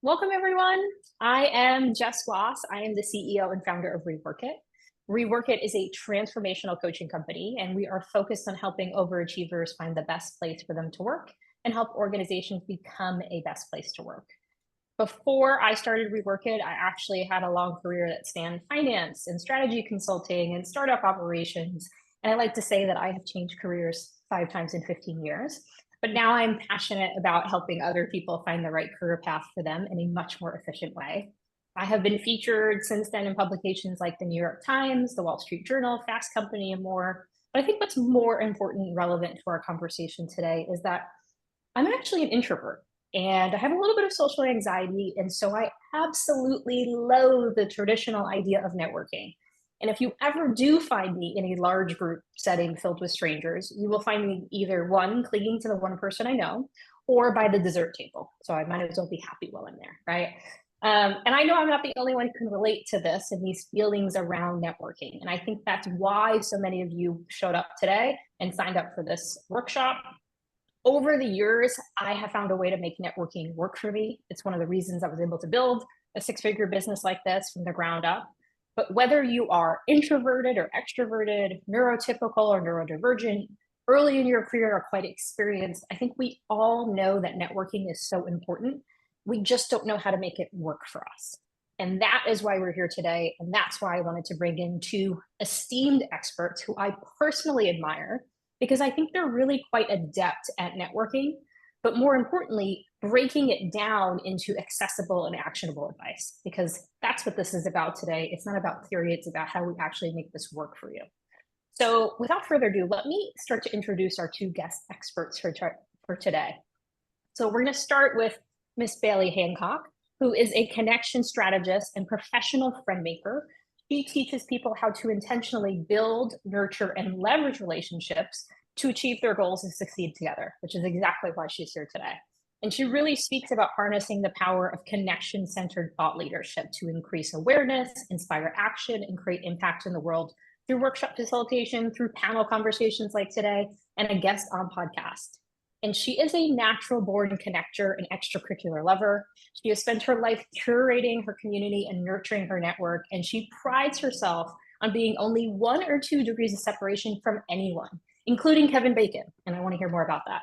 Welcome, everyone. I am Jess Wass. I am the CEO and founder of Reworkit. Reworkit is a transformational coaching company, and we are focused on helping overachievers find the best place for them to work and help organizations become a best place to work. Before I started Reworkit, I actually had a long career that spanned finance and strategy consulting and startup operations. And I like to say that I have changed careers 5 times in 15 years. But now I'm passionate about helping other people find the right career path for them in a much more efficient way. I have been featured since then in publications like the New York Times, the Wall Street Journal, Fast Company, and more. But I think what's more important and relevant to our conversation today is that I'm actually an introvert and I have a little bit of social anxiety. And so I absolutely loathe the traditional idea of networking. And if you ever do find me in a large group setting filled with strangers, you will find me either one, clinging to the one person I know, or by the dessert table. So I might as well be happy while I'm there, right? And I know I'm not the only one who can relate to this and these feelings around networking. And I think that's why so many of you showed up today and signed up for this workshop. Over the years, I have found a way to make networking work for me. It's one of the reasons I was able to build a six-figure business like this from the ground up. But whether you are introverted or extroverted, neurotypical or neurodivergent, early in your career or quite experienced, I think we all know that networking is so important. We just don't know how to make it work for us. And that is why we're here today. And that's why I wanted to bring in two esteemed experts who I personally admire because I think they're really quite adept at networking, but more importantly, breaking it down into accessible and actionable advice, because that's what this is about today. It's not about theory, it's about how we actually make this work for you. So without further ado, let me start to introduce our two guest experts for today. So we're gonna start with Miss Baily Hancock, who is a connection strategist and professional friend maker. She teaches people how to intentionally build, nurture, and leverage relationships to achieve their goals and succeed together, which is exactly why she's here today. And she really speaks about harnessing the power of connection-centered thought leadership to increase awareness, inspire action, and create impact in the world through workshop facilitation, through panel conversations like today, and a guest on podcast. And she is a natural born connector and extracurricular lover. She has spent her life curating her community and nurturing her network, and she prides herself on being only 1 or 2 degrees of separation from anyone, including Kevin Bacon. And I want to hear more about that.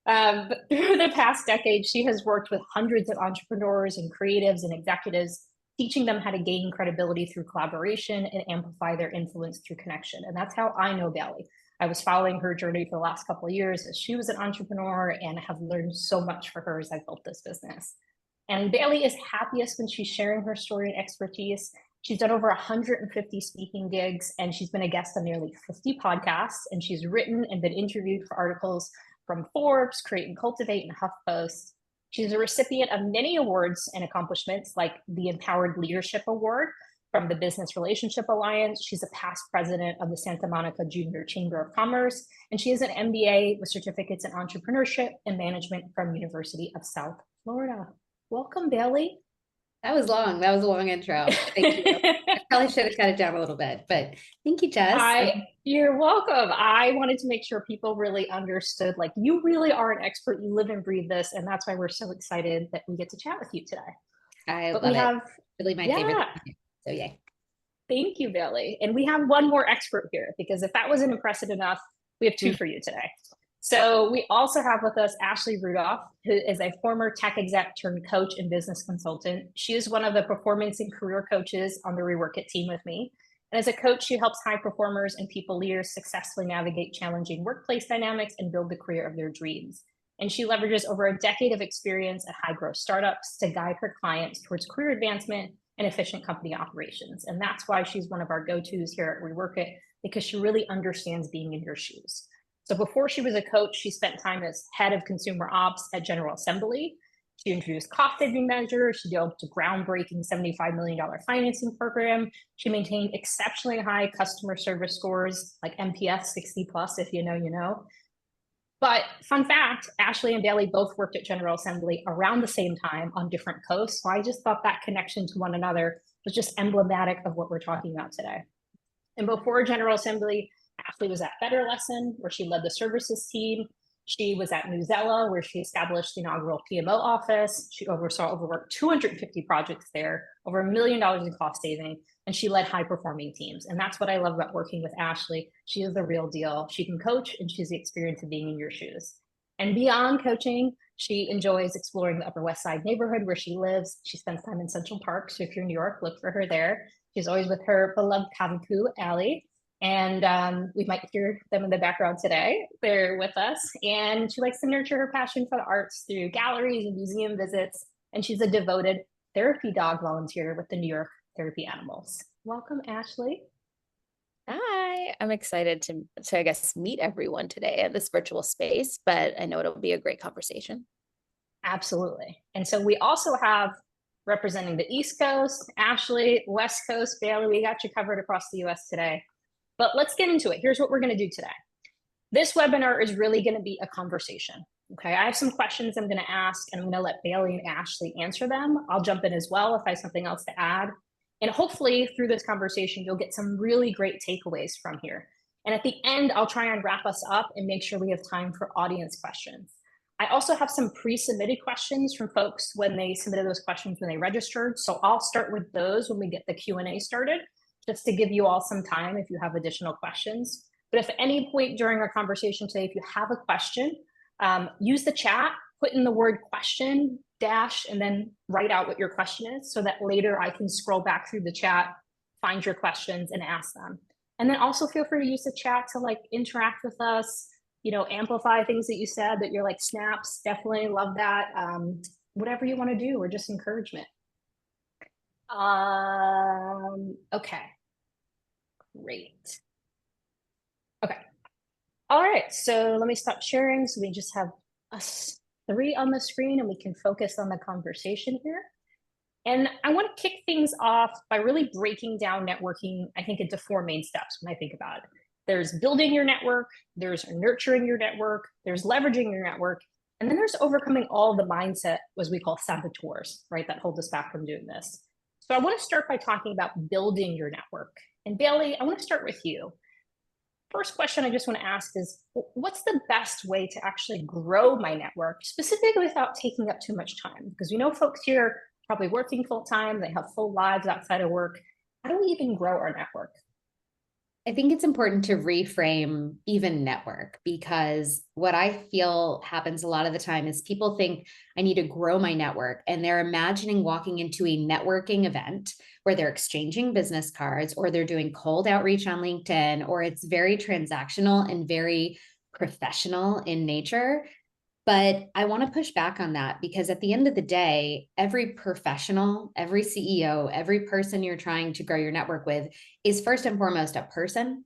But through the past decade, she has worked with hundreds of entrepreneurs and creatives and executives, teaching them how to gain credibility through collaboration and amplify their influence through connection. And that's how I know Baily. I was following her journey for the last couple of years as she was an entrepreneur and have learned so much for her as I built this business. And Baily is happiest when she's sharing her story and expertise. She's done over 150 speaking gigs, and she's been a guest on nearly 50 podcasts, and she's written and been interviewed for articles from Forbes, Create and Cultivate, and HuffPost. She's a recipient of many awards and accomplishments like the Empowered Leadership Award from the Business Relationship Alliance. She's a past president of the Santa Monica Junior Chamber of Commerce, and she has an MBA with certificates in entrepreneurship and management from University of South Florida. Welcome, Baily. That was long. That was a long intro. Thank you. I probably should have cut it down a little bit, but thank you, Jess. You're welcome. I wanted to make sure people really understood, like, you really are an expert. You live and breathe this, and that's why we're so excited that we get to chat with you today. I love it. Really my favorite. So yay. Thank you, Baily. And we have one more expert here, because if that wasn't impressive enough, we have two for you today. So we also have with us Ashley Rudolph, who is a former tech exec turned coach and business consultant. She is one of the performance and career coaches on the Reworkit team with me. And as a coach, she helps high performers and people leaders successfully navigate challenging workplace dynamics and build the career of their dreams. And she leverages over a decade of experience at high growth startups to guide her clients towards career advancement and efficient company operations. And that's why she's one of our go-tos here at Reworkit, because she really understands being in your shoes. So before she was a coach, she spent time as head of consumer ops at General Assembly. She introduced cost-saving measures. She developed a groundbreaking $75 million financing program. She maintained exceptionally high customer service scores, like NPS 60 plus, if you know, you know. But fun fact, Ashley and Baily both worked at General Assembly around the same time on different coasts. So I just thought that connection to one another was just emblematic of what we're talking about today. And before General Assembly, Ashley was at Better Lesson, where she led the services team. She was at Newzella, where she established the inaugural PMO office. She oversaw over 250 projects there, over $1 million in cost saving, and she led high-performing teams. And that's what I love about working with Ashley. She is the real deal. She can coach, and she's the experience of being in your shoes. And beyond coaching, she enjoys exploring the Upper West Side neighborhood where she lives. She spends time in Central Park, so if you're in New York, look for her there. She's always with her beloved Kaviku, Allie. And we might hear them in the background today. They're with us. And she likes to nurture her passion for the arts through galleries and museum visits. And she's a devoted therapy dog volunteer with the New York Therapy Animals. Welcome, Ashley. Hi, I'm excited to I guess, meet everyone today at this virtual space, but I know it'll be a great conversation. Absolutely. And so we also have representing the East Coast, Ashley, West Coast, Baily. We got you covered across the US today. But let's get into it. Here's what we're going to do today. This webinar is really going to be a conversation. Okay, I have some questions I'm going to ask, and I'm going to let Baily and Ashley answer them. I'll jump in as well if I have something else to add. And hopefully through this conversation, you'll get some really great takeaways from here. And at the end, I'll try and wrap us up and make sure we have time for audience questions. I also have some pre-submitted questions from folks when they submitted those questions when they registered. So I'll start with those when we get the Q&A started, just to give you all some time if you have additional questions. But if at any point during our conversation today, if you have a question, use the chat, put in the word question, dash, and then write out what your question is so that later I can scroll back through the chat, find your questions and ask them. And then also feel free to use the chat to like interact with us, amplify things that you said that you're like snaps, definitely love that. Whatever you want to do or just encouragement. Okay, great. Okay, all right, so let me stop sharing so we just have us three on the screen and we can focus on the conversation here. And I want to kick things off by really breaking down networking, I think, into four main steps when I think about it. There's building your network, there's nurturing your network, there's leveraging your network, and then there's overcoming all the mindset, as we call saboteurs, right, that hold us back from doing this. So I want to start by talking about building your network. And Baily, I want to start with you. First question I just want to ask is, what's the best way to actually grow my network, specifically without taking up too much time? Because we know folks here are probably working full time, they have full lives outside of work. How do we even grow our network? I think it's important to reframe even network, because what I feel happens a lot of the time is people think I need to grow my network, and they're imagining walking into a networking event where they're exchanging business cards or they're doing cold outreach on LinkedIn, or it's very transactional and very professional in nature. But I want to push back on that, because at the end of the day, every professional, every CEO, every person you're trying to grow your network with is first and foremost a person.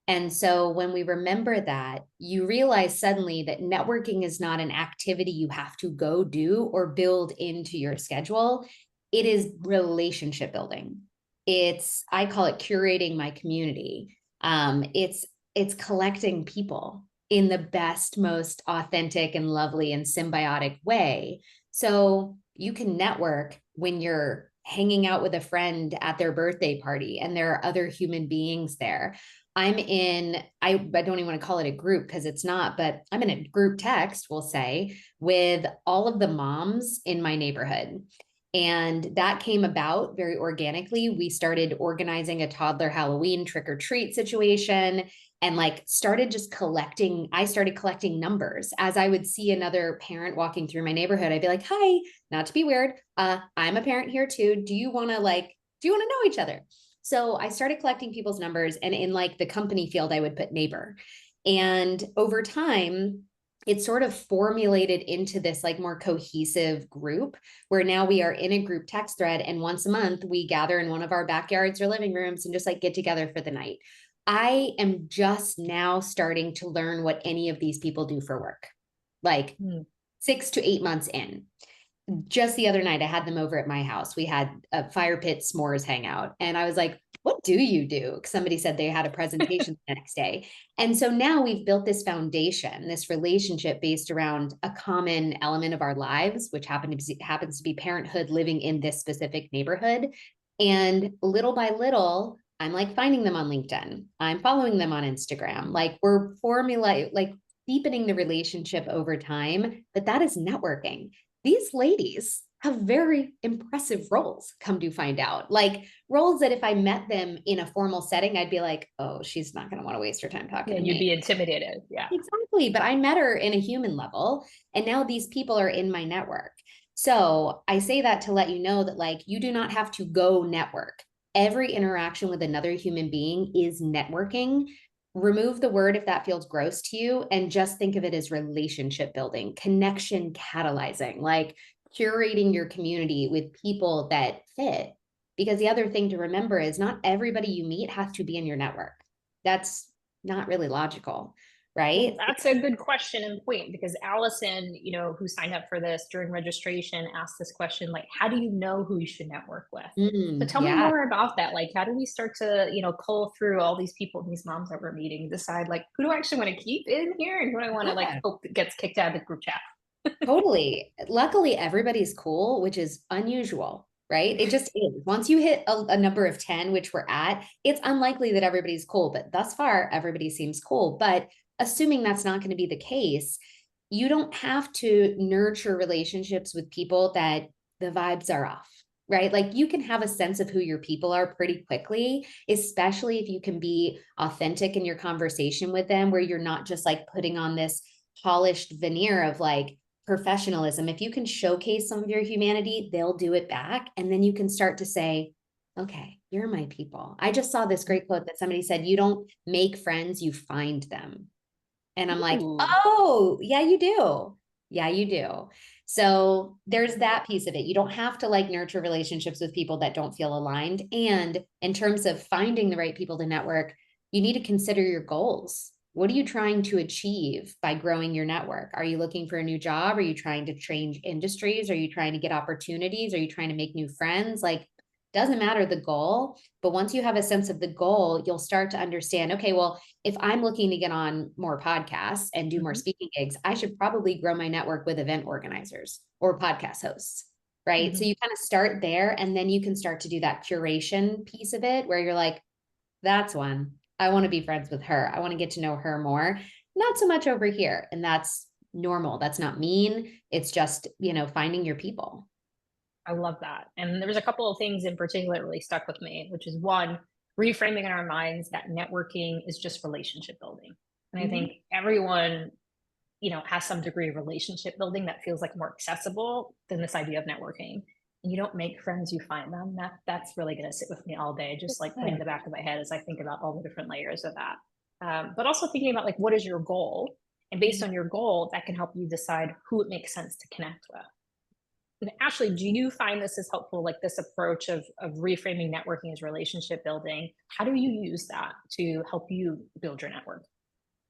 And so when we remember that, you realize suddenly that networking is not an activity you have to go do or build into your schedule. It is relationship building. I call it curating my community. It's collecting people in the best, most authentic and lovely and symbiotic way. So you can network when you're hanging out with a friend at their birthday party and there are other human beings there. I don't even want to call it a group because it's not, but I'm in a group text, we'll say, with all of the moms in my neighborhood. And that came about very organically. We started organizing a toddler Halloween trick-or-treat situation and started collecting numbers. As I would see another parent walking through my neighborhood, I'd be like, hi, not to be weird. I'm a parent here too. Do you want to know each other? So I started collecting people's numbers, and in the company field, I would put neighbor. And over time, it sort of formulated into this more cohesive group where now we are in a group text thread. And once a month we gather in one of our backyards or living rooms and just get together for the night. I am just now starting to learn what any of these people do for work, 6 to 8 months in. Just the other night, I had them over at my house. We had a fire pit s'mores hangout. And I was like, what do you do? Somebody said they had a presentation the next day. And so now we've built this foundation, this relationship based around a common element of our lives, which happens to be parenthood living in this specific neighborhood. And little by little, I'm finding them on LinkedIn. I'm following them on Instagram. We're deepening the relationship over time, but that is networking. These ladies have very impressive roles, come to find out. Like roles that if I met them in a formal setting, I'd be like, oh, she's not going to want to waste her time talking to me. You'd be intimidated. Yeah. Exactly. But I met her in a human level, and now these people are in my network. So I say that to let you know that like you do not have to go network. Every interaction with another human being is networking. Remove the word if that feels gross to you, and just think of it as relationship building, connection catalyzing, like curating your community with people that fit. Because the other thing to remember is not everybody you meet has to be in your network. That's not really logical, right? Well, that's a good question and point, because Allison, who signed up for this during registration, asked this question, like, how do you know who you should network with? So tell me more about that. Like, how do we start to, cull through all these people, these moms that we're meeting, decide like, who do I actually want to keep in here, and who do I want to like hope that gets kicked out of the group chat? Totally. Luckily, everybody's cool, which is unusual, right? It just is. Once you hit a number of 10, which we're at, it's unlikely that everybody's cool, but thus far, everybody seems cool. But assuming that's not going to be the case, you don't have to nurture relationships with people that the vibes are off, right? Like you can have a sense of who your people are pretty quickly, especially if you can be authentic in your conversation with them, where you're not just like putting on this polished veneer of like professionalism. If you can showcase some of your humanity, they'll do it back. And then you can start to say, okay, you're my people. I just saw this great quote that somebody said, you don't make friends, you find them. And I'm like, oh, yeah, you do. Yeah, you do. So there's that piece of it. You don't have to like nurture relationships with people that don't feel aligned. And in terms of finding the right people to network, you need to consider your goals. What are you trying to achieve by growing your network? Are you looking for a new job? Are you trying to change industries? Are you trying to get opportunities? Are you trying to make new friends? Like, doesn't matter the goal, but once you have a sense of the goal, you'll start to understand, okay, well, if I'm looking to get on more podcasts and do more speaking gigs, I should probably grow my network with event organizers or podcast hosts, right? So you kind of start there, and then you can start to do that curation piece of it where you're like, that's one. I want to be friends with her. I want to get to know her more. Not so much over here. And that's normal. That's not mean. It's just, finding your people. I love that. And there was a couple of things in particular that really stuck with me, which is one, reframing in our minds that networking is just relationship building. And I think everyone, has some degree of relationship building that feels like more accessible than this idea of networking. And you don't make friends, you find them. That's really going to sit with me all day, just like putting in the back of my head as I think about all the different layers of that. But also thinking about like, what is your goal? And based on your goal, that can help you decide who it makes sense to connect with. And Ashley, do you find this is helpful, like this approach of reframing networking as relationship building? How do you use that to help you build your network?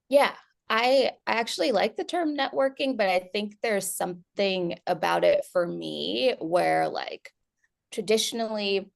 Yeah, I actually like the term networking, but I think there's something about it for me where like traditionally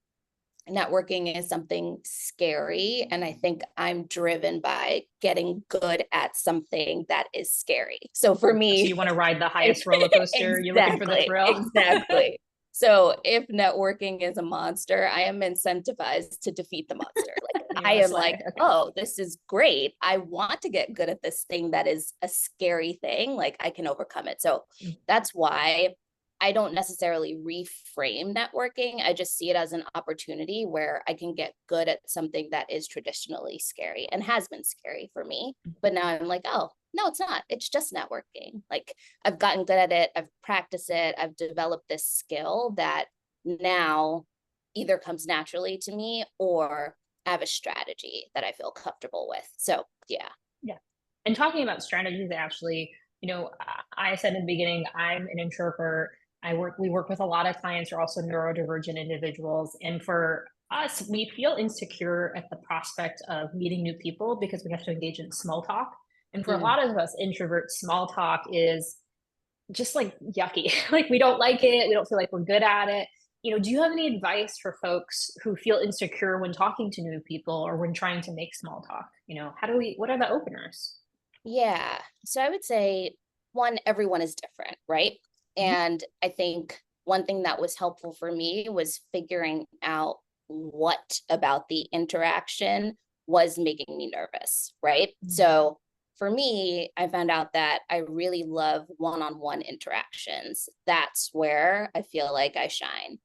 networking is something scary. And I think I'm driven by getting good at something that is scary. So for me, so you want to ride the highest roller coaster. You're looking for the thrill. Exactly. So if networking is a monster, I am incentivized to defeat the monster. Like I am like, okay, oh, this is great. I want to get good at this thing that is a scary thing. Like I can overcome it. So that's why I don't necessarily reframe networking. I just see it as an opportunity where I can get good at something that is traditionally scary and has been scary for me. But now I'm like, oh, no, it's not. It's just networking. Like I've gotten good at it. I've practiced it. I've developed this skill that now either comes naturally to me or I have a strategy that I feel comfortable with. So yeah. Yeah. And talking about strategies, actually, I said in the beginning, I'm an introvert. We work with a lot of clients who are also neurodivergent individuals. And for us, we feel insecure at the prospect of meeting new people because we have to engage in small talk. And for a lot of us introverts, small talk is just like yucky. Like we don't like it. We don't feel like we're good at it. Do you have any advice for folks who feel insecure when talking to new people or when trying to make small talk? What are the openers? Yeah. So I would say one, everyone is different, right? And I think one thing that was helpful for me was figuring out what about the interaction was making me nervous, right? So for me, I found out that I really love one-on-one interactions. That's where I feel like I shine.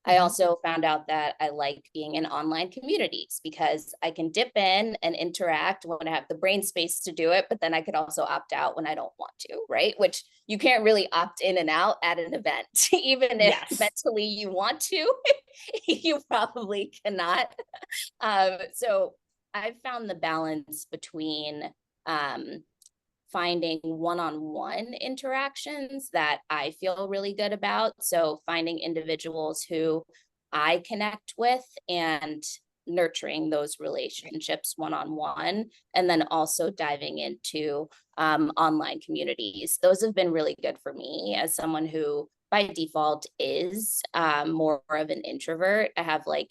I also found out that I like being in online communities because I can dip in and interact when I have the brain space to do it, but then I could also opt out when I don't want to, right? Which you can't really opt in and out at an event, even if mentally you want to, you probably cannot. So I've found the balance between finding one-on-one interactions that I feel really good about. So finding individuals who I connect with and nurturing those relationships one-on-one, and then also diving into online communities. Those have been really good for me as someone who by default is more of an introvert. I have like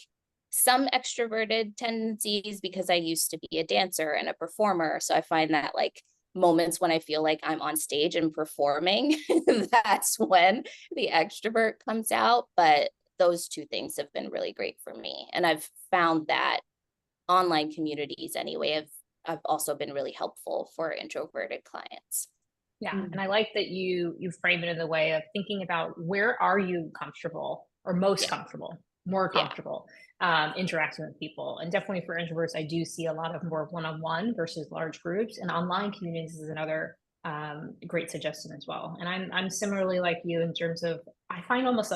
some extroverted tendencies because I used to be a dancer and a performer. So I find that like moments when I feel like I'm on stage and performing, that's when the extrovert comes out. But those two things have been really great for me. And I've found that online communities anyway have also been really helpful for introverted clients. Yeah. And I like that you frame it in the way of thinking about where are you comfortable or most comfortable, more comfortable interacting with people. And definitely for introverts, I do see a lot of more one-on-one versus large groups, and online communities is another great suggestion as well. And I'm similarly like you in terms of, I find almost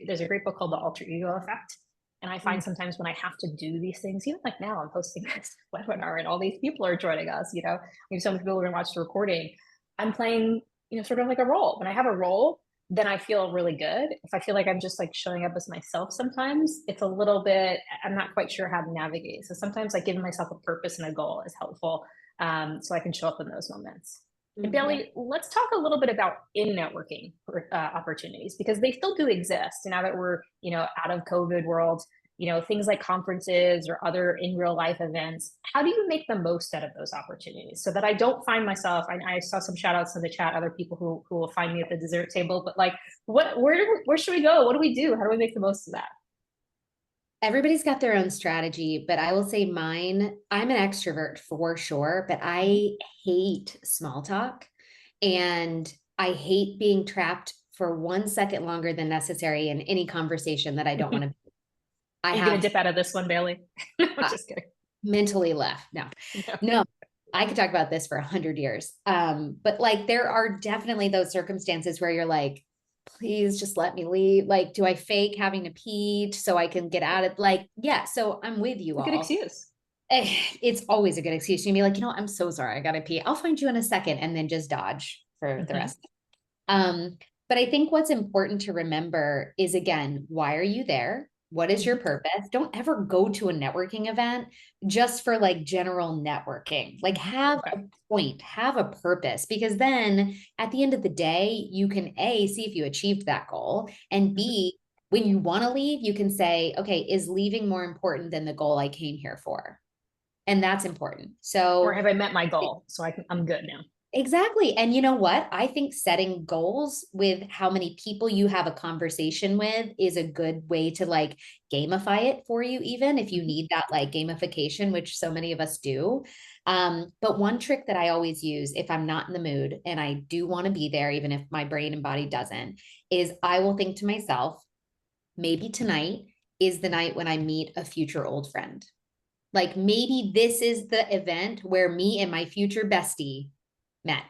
there's a great book called The Alter Ego Effect. And I find sometimes when I have to do these things, even like now I'm hosting this webinar and all these people are joining us, we have so many people who are going to watch the recording. I'm playing, sort of like a role. When I have a role, then I feel really good. If I feel like I'm just like showing up as myself, sometimes it's a little bit, I'm not quite sure how to navigate. So sometimes like giving myself a purpose and a goal is helpful. So I can show up in those moments. And Baily, let's talk a little bit about in-networking opportunities, because they still do exist. And now that we're, out of COVID world, things like conferences or other in real life events, how do you make the most out of those opportunities so that I don't find myself, I saw some shout outs in the chat, other people who will find me at the dessert table, but like, where should we go? What do we do? How do we make the most of that? Everybody's got their own strategy, but I will say mine, I'm an extrovert for sure, but I hate small talk and I hate being trapped for 1 second longer than necessary in any conversation that I don't want to be. Are you going to dip out of this one, Baily? I'm just kidding. Mentally left. No, I could talk about this for 100 years. But like, there are definitely those circumstances where you're like, please just let me leave. Like, do I fake having to pee so I can get out of so I'm with you all. Good excuse. It's always a good excuse. You can be like, I'm so sorry. I got to pee. I'll find you in a second, and then just dodge for the rest. But I think what's important to remember is, again, why are you there? What is your purpose? Don't ever go to a networking event just for like general networking. Like, have a point, have a purpose, because then at the end of the day, you can A, see if you achieved that goal, and B, when you want to leave, you can say, okay, is leaving more important than the goal I came here for? And that's important. So, or have I met my goal? So I'm good now. Exactly. And you know what? I think setting goals with how many people you have a conversation with is a good way to like gamify it for you, even if you need that like gamification, which so many of us do. But one trick that I always use if I'm not in the mood and I do want to be there, even if my brain and body doesn't, is I will think to myself, maybe tonight is the night when I meet a future old friend. Like maybe this is the event where me and my future bestie met.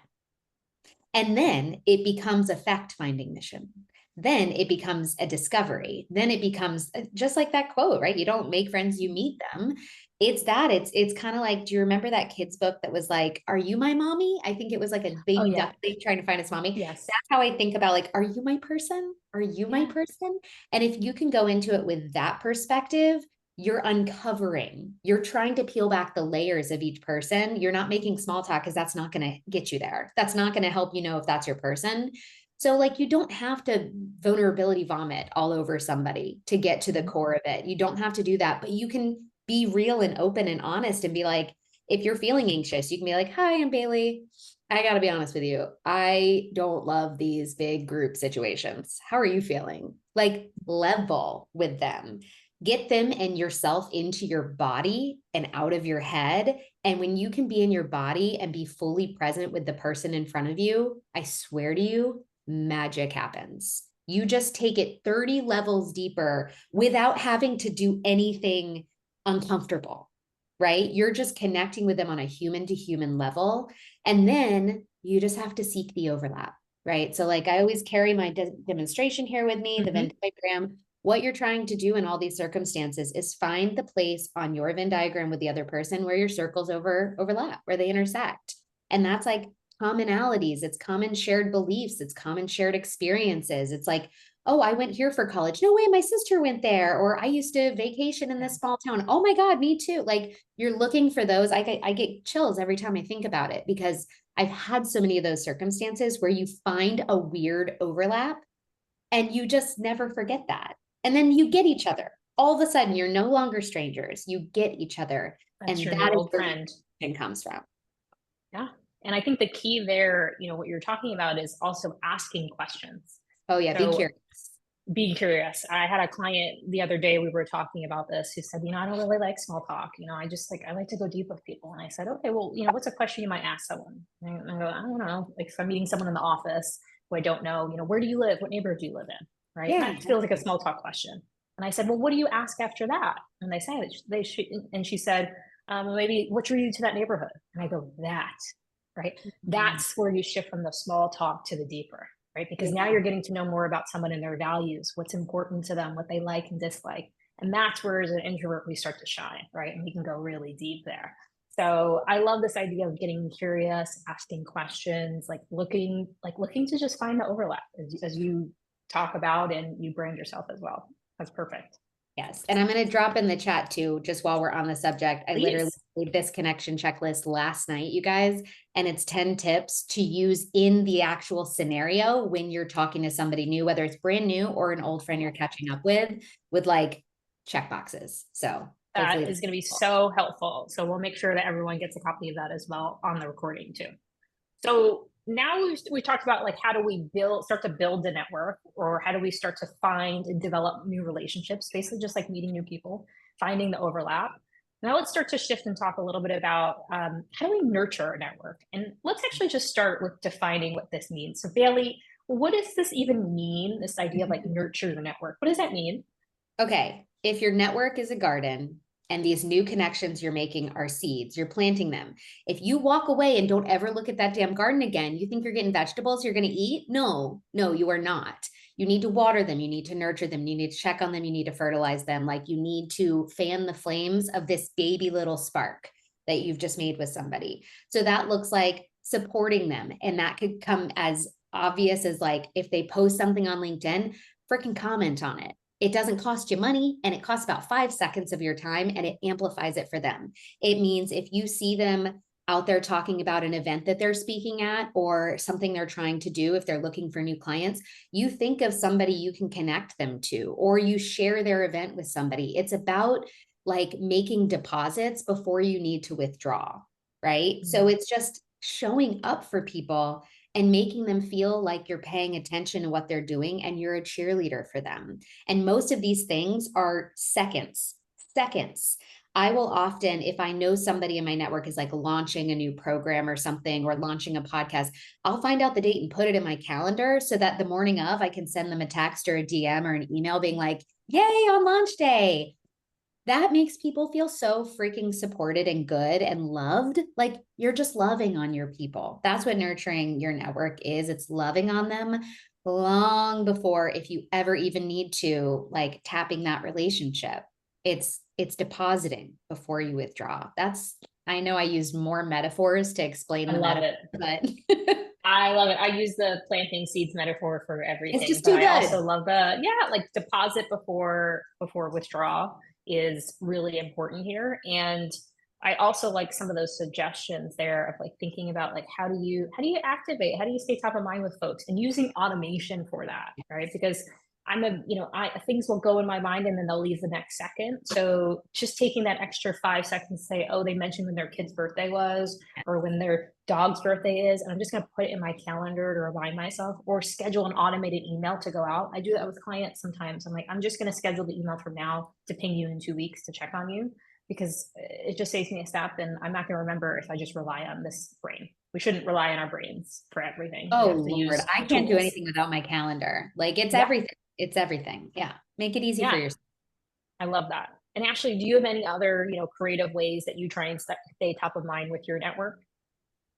And then it becomes a fact-finding mission. Then it becomes a discovery. Then it becomes just like that quote, right? You don't make friends, you meet them. It's kind of like, do you remember that kid's book that was like, are you my mommy? I think it was like a baby duckling trying to find his mommy. Yes. That's how I think about like, are you my person? Are you my person? And if you can go into it with that perspective, you're uncovering, you're trying to peel back the layers of each person. You're not making small talk because that's not going to get you there. That's not going to help you know if that's your person. So like, you don't have to vulnerability vomit all over somebody to get to the core of it. You don't have to do that, but you can be real and open and honest and be like, if you're feeling anxious, you can be like, hi, I'm Baily. I got to be honest with you. I don't love these big group situations. How are you feeling? Like, level with them. Get them and yourself into your body and out of your head. And when you can be in your body and be fully present with the person in front of you, I swear to you, magic happens. You just take it 30 levels deeper without having to do anything uncomfortable, right? You're just connecting with them on a human to human level. And then you just have to seek the overlap, right? So like I always carry my demonstration here with me, the Venn diagram. What you're trying to do in all these circumstances is find the place on your Venn diagram with the other person where your circles overlap, where they intersect. And that's like commonalities, it's common shared beliefs, it's common shared experiences. It's like, oh, I went here for college. No way, my sister went there. Or I used to vacation in this small town. Oh my God, me too. Like you're looking for those. I get chills every time I think about it because I've had so many of those circumstances where you find a weird overlap and you just never forget that. And then you get each other. All of a sudden, you're no longer strangers. You get each other. That's and your that is old where friend. it comes from. Yeah. And I think the key there, what you're talking about is also asking questions. Oh yeah, be curious. Being curious. I had a client the other day, we were talking about this, who said, I don't really like small talk. I like to go deep with people. And I said, okay, well, what's a question you might ask someone? And I go, I don't know. Like if I'm meeting someone in the office who I don't know, where do you live? What neighborhood do you live in? Right. Yeah. That feels like a small talk question. And I said, well, what do you ask after that? And they said, and she said, maybe what drew you to that neighborhood? And I go, that, right? That's where you shift from the small talk to the deeper, right? Because now you're getting to know more about someone and their values, what's important to them, what they like and dislike. And that's where as an introvert, we start to shine, right? And we can go really deep there. So I love this idea of getting curious, asking questions, looking to just find the overlap as you talk about and you brand yourself as well. That's perfect. Yes. And I'm going to drop in the chat too, just while we're on the subject. I literally made this connection checklist last night, you guys, and it's 10 tips to use in the actual scenario when you're talking to somebody new, whether it's brand new or an old friend you're catching up with like check boxes. So that is going to be so helpful. So we'll make sure that everyone gets a copy of that as well on the recording too. So now we talked about how do we start to build the network, or how do we start to find and develop new relationships, basically just like meeting new people, finding the overlap. Now let's start to shift and talk a little bit about how do we nurture a network? And let's actually just start with defining what this means. So Baily, what does this even mean? This idea of nurture your network. What does that mean? Okay. If your network is a garden, and these new connections you're making are seeds, you're planting them. If you walk away and don't ever look at that damn garden again, you think you're getting vegetables you're going to eat? No, you are not. You need to water them. You need to nurture them. You need to check on them. You need to fertilize them. You need to fan the flames of this baby little spark that you've just made with somebody. So that looks like supporting them. And that could come as obvious as if they post something on LinkedIn, freaking comment on it. It doesn't cost you money, and it costs about 5 seconds of your time, and it amplifies it for them. It means if you see them out there talking about an event that they're speaking at or something they're trying to do, if they're looking for new clients, you think of somebody you can connect them to, or you share their event with somebody. It's about making deposits before you need to withdraw, right? Mm-hmm. So it's just showing up for people and making them feel like you're paying attention to what they're doing and you're a cheerleader for them. And most of these things are seconds. I will often, if I know somebody in my network is launching a new program or something, or launching a podcast, I'll find out the date and put it in my calendar so that the morning of I can send them a text or a DM or an email being like, yay, on launch day. That makes people feel so freaking supported and good and loved. You're just loving on your people. That's what nurturing your network is. It's loving on them long before, if you ever even need to, tapping that relationship. It's depositing before you withdraw. I know I used more metaphors to explain the metaphor, but I love it. I use the planting seeds metaphor for everything. It's just too good. I also love deposit before withdraw is really important here. And I also like some of those suggestions there of thinking about how do you activate, how do you stay top of mind with folks, and using automation for that, right? Because things will go in my mind and then they'll leave the next second. So just taking that extra 5 seconds to say, oh, they mentioned when their kid's birthday was, or when their dog's birthday is, and I'm just going to put it in my calendar to remind myself, or schedule an automated email to go out. I do that with clients sometimes. I'm like, I'm just going to schedule the email from now to ping you in 2 weeks to check on you, because it just saves me a step, and I'm not going to remember if I just rely on this brain. We shouldn't rely on our brains for everything. Oh Lord, I can't do anything without my calendar. Like it's everything. It's everything. Yeah. Make it easy for yourself. I love that. And actually, do you have any other, creative ways that you try and stay top of mind with your network?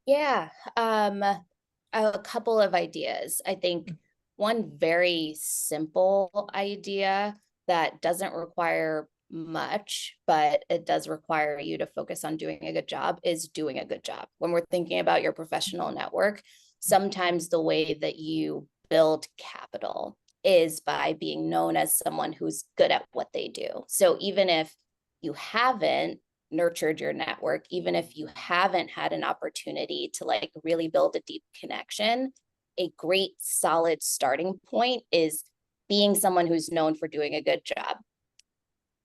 Yeah. A couple of ideas. I think one very simple idea that doesn't require much, but it does require you to focus on doing a good job is doing a good job. When we're thinking about your professional network, sometimes the way that you build capital is by being known as someone who's good at what they do. So even if you haven't nurtured your network, even if you haven't had an opportunity to like really build a deep connection, a great solid starting point is being someone who's known for doing a good job.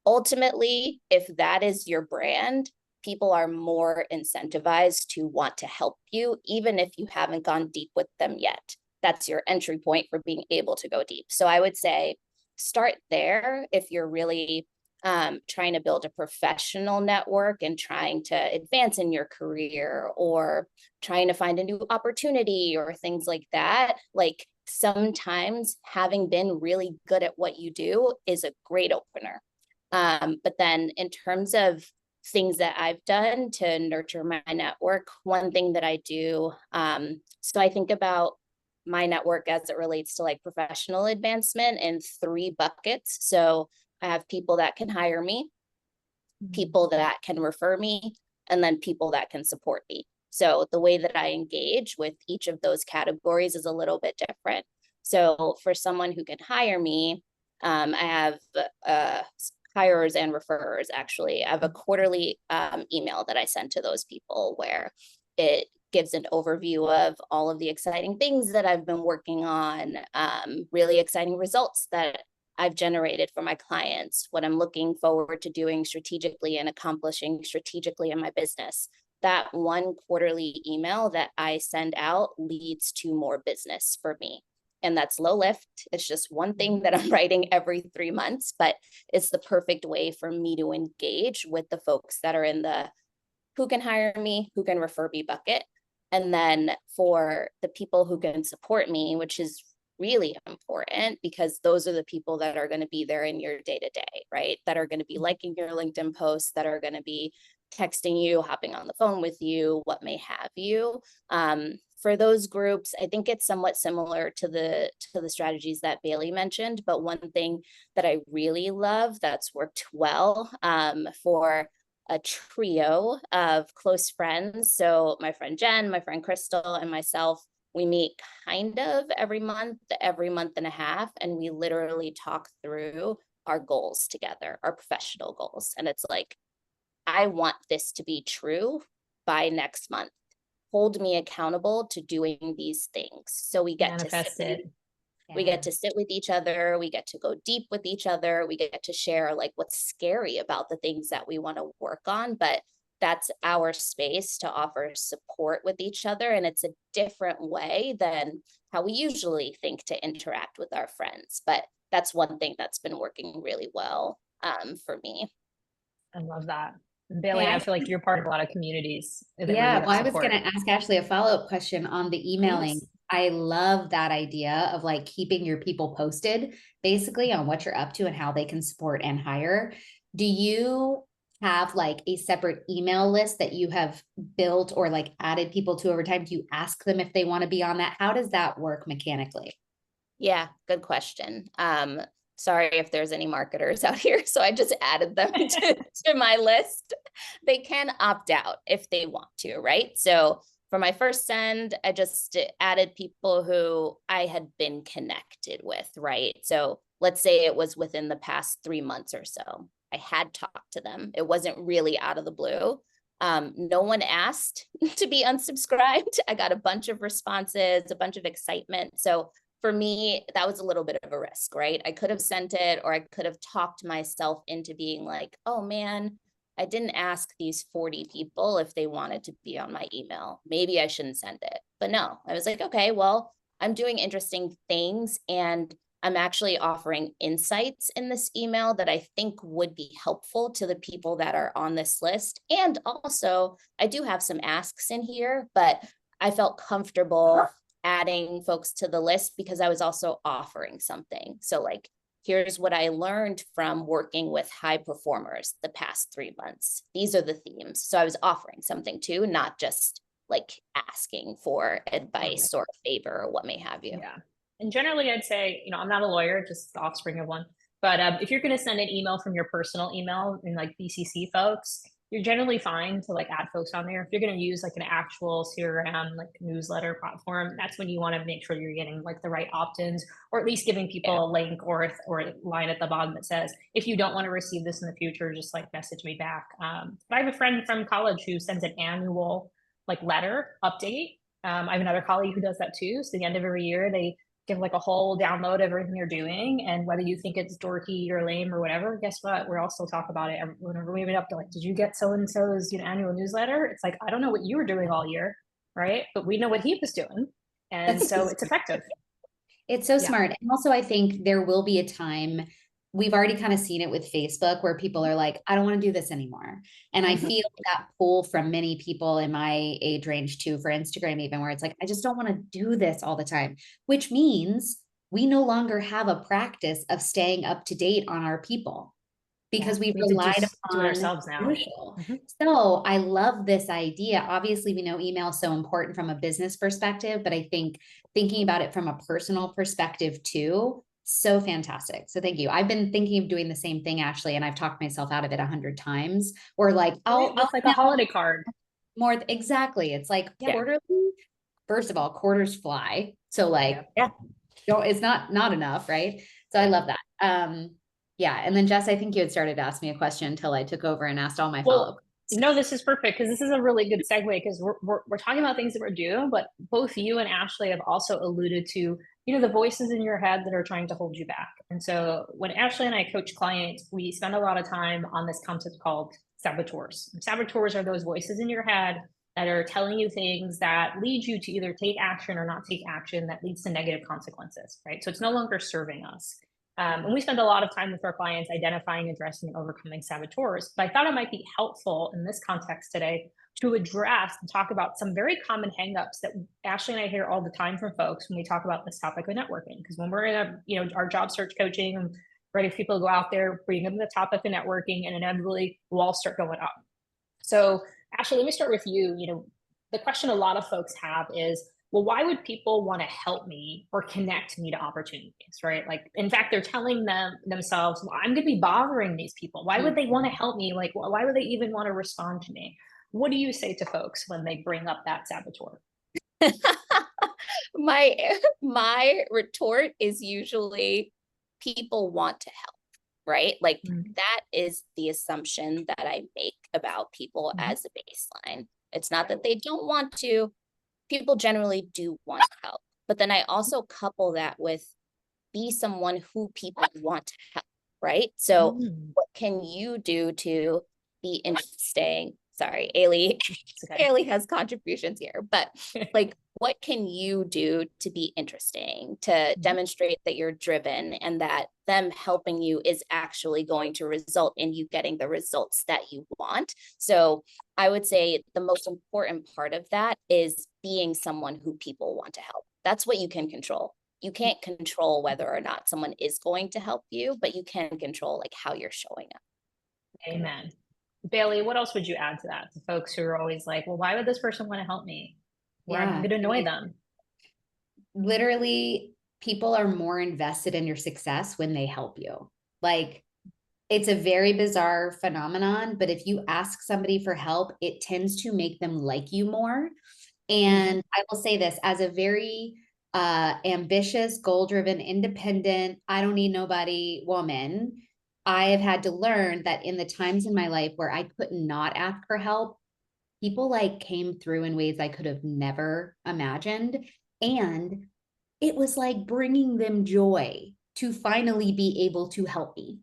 Ultimately, if that is your brand, people are more incentivized to want to help you, even if you haven't gone deep with them yet. That's your entry point for being able to go deep. So I would say start there if you're really trying to build a professional network and trying to advance in your career, or trying to find a new opportunity or things like that. Like sometimes having been really good at what you do is a great opener. But then in terms of things that I've done to nurture my network, one thing that I do, so I think about my network as it relates to like professional advancement in 3 buckets. So I have people that can hire me, people that can refer me, and then people that can support me. So the way that I engage with each of those categories is a little bit different. So for someone who can hire me, I have hirers and referrers. Actually, I have a quarterly email that I send to those people where it gives an overview of all of the exciting things that I've been working on, really exciting results that I've generated for my clients, what I'm looking forward to doing strategically and accomplishing strategically in my business. That one quarterly email that I send out leads to more business for me. And that's low lift. It's just one thing that I'm writing every 3 months, but it's the perfect way for me to engage with the folks that are in the who can hire me, who can refer me bucket. And then for the people who can support me, which is really important because those are the people that are going to be there in your day-to-day, right? That are going to be liking your LinkedIn posts, that are going to be texting you, hopping on the phone with you, what may have you. For those groups, I think it's somewhat similar to the strategies that Baily mentioned, but one thing that I really love that's worked well for a trio of close friends. So my friend Jen, my friend Crystal, and myself, we meet kind of every month and a half, and we literally talk through our goals together, our professional goals. And it's like, I want this to be true by next month. Hold me accountable to doing these things. So we get Manifest it. We get to sit with each other. We get to go deep with each other. We get to share like what's scary about the things that we want to work on. But that's our space to offer support with each other. And it's a different way than how we usually think to interact with our friends. But that's one thing that's been working really well for me. I love that. Baily, I feel like you're part of a lot of communities. Yeah, well, I was going to ask Ashley a follow-up question on the emailing. Please. I love that idea of like keeping your people posted basically on what you're up to and how they can support and hire. Do you have like a separate email list that you have built or like added people to over time? Do you ask them if they want to be on that? How does that work mechanically? Yeah, good question. Sorry if there's any marketers out here. So I just added them to my list. They can opt out if they want to, right? So for my first send, I just added people who I had been connected with, right? So let's say it was within the past 3 months or so. I had talked to them. It wasn't really out of the blue. No one asked to be unsubscribed. I got a bunch of responses, a bunch of excitement. So for me, that was a little bit of a risk, right? I could have sent it, or I could have talked myself into being like, oh man, I didn't ask these 40 people if they wanted to be on my email. Maybe I shouldn't send it. But no, I was like, okay, well, I'm doing interesting things, and I'm actually offering insights in this email that I think would be helpful to the people that are on this list. And also, I do have some asks in here, but I felt comfortable adding folks to the list because I was also offering something. So like, here's what I learned from working with high performers the past 3 months. These are the themes. So I was offering something too, not just like asking for advice or a favor or what may have you. Yeah. And generally I'd say, I'm not a lawyer, just the offspring of one. But if you're going to send an email from your personal email and like BCC folks, you're generally fine to like add folks on there. If you're going to use like an actual CRM, like newsletter platform, that's when you want to make sure you're getting like the right opt-ins, or at least giving people a link or a line at the bottom that says, if you don't want to receive this in the future, just like message me back. But I have a friend from college who sends an annual like letter update. I have another colleague who does that too. So at the end of every year, they give like a whole download of everything you're doing, and whether you think it's dorky or lame or whatever, guess what, we're all still talk about it whenever we meet up to like, did you get so and so's annual newsletter? It's like, I don't know what you were doing all year, right? But we know what he was doing, and so it's effective. It's so smart. And also I think there will be a time, we've already kind of seen it with Facebook, where people are like, I don't want to do this anymore. And I feel that pull from many people in my age range too, for Instagram even, where it's like, I just don't want to do this all the time, which means we no longer have a practice of staying up to date on our people, because we've relied upon ourselves now. So I love this idea. Obviously, we know email is so important from a business perspective, but I think thinking about it from a personal perspective too, so fantastic. So thank you. I've been thinking of doing the same thing, Ashley, and I've talked myself out of it 100 times. Or like, I'll like a holiday card. More exactly. It's like quarterly. First of all, quarters fly. So like, it's not enough, right? So I love that. Yeah. And then Jess, I think you had started to ask me a question until I took over and asked all my follow-up. No, this is perfect, because this is a really good segue, because we're talking about things that we're doing, but both you and Ashley have also alluded to, the voices in your head that are trying to hold you back. And so when Ashley and I coach clients, we spend a lot of time on this concept called saboteurs. Saboteurs are those voices in your head that are telling you things that lead you to either take action or not take action, that leads to negative consequences, right? So it's no longer serving us. And we spend a lot of time with our clients identifying, addressing, and overcoming saboteurs. But I thought it might be helpful in this context today to address and talk about some very common hangups that Ashley and I hear all the time from folks when we talk about this topic of networking. Because when we're in our job search coaching and ready for people to go out there, bring them the topic of networking, and inevitably walls start going up. So Ashley, let me start with you. The question a lot of folks have is, well, why would people want to help me or connect me to opportunities, right? Like, in fact, they're telling themselves, well, I'm going to be bothering these people. Why would they want to help me? Like, why would they even want to respond to me? What do you say to folks when they bring up that saboteur? My retort is usually, people want to help, right? Like that is the assumption that I make about people as a baseline. It's not that they don't want to. People generally do want to help. But then I also couple that with, be someone who people want to help, right? So what can you do to be interesting? Sorry, Ailey has contributions here, but like, what can you do to be interesting, to demonstrate that you're driven and that them helping you is actually going to result in you getting the results that you want? So I would say the most important part of that is being someone who people want to help. That's what you can control. You can't control whether or not someone is going to help you, but you can control like how you're showing up. Amen. Baily, what else would you add to that, to folks who are always like, well, why would this person want to help me? Well, I'm going to annoy them. Literally, people are more invested in your success when they help you. Like, it's a very bizarre phenomenon, but if you ask somebody for help, it tends to make them like you more. And I will say this, as a very ambitious, goal-driven, independent, I don't need nobody woman, I have had to learn that in the times in my life where I could not ask for help, people like came through in ways I could have never imagined. And it was like bringing them joy to finally be able to help me.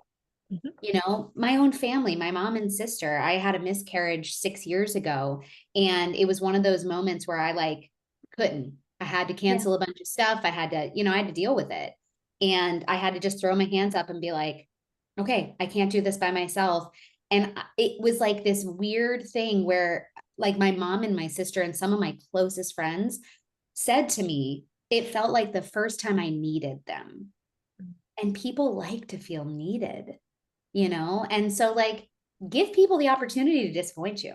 You know, my own family, my mom and sister, I had a miscarriage 6 years ago. And it was one of those moments where I like couldn't, I had to cancel a bunch of stuff. I had to, I had to deal with it. And I had to just throw my hands up and be like, okay, I can't do this by myself. And it was like this weird thing where like my mom and my sister and some of my closest friends said to me, it felt like the first time I needed them. And people like to feel needed. And so like give people the opportunity to disappoint you,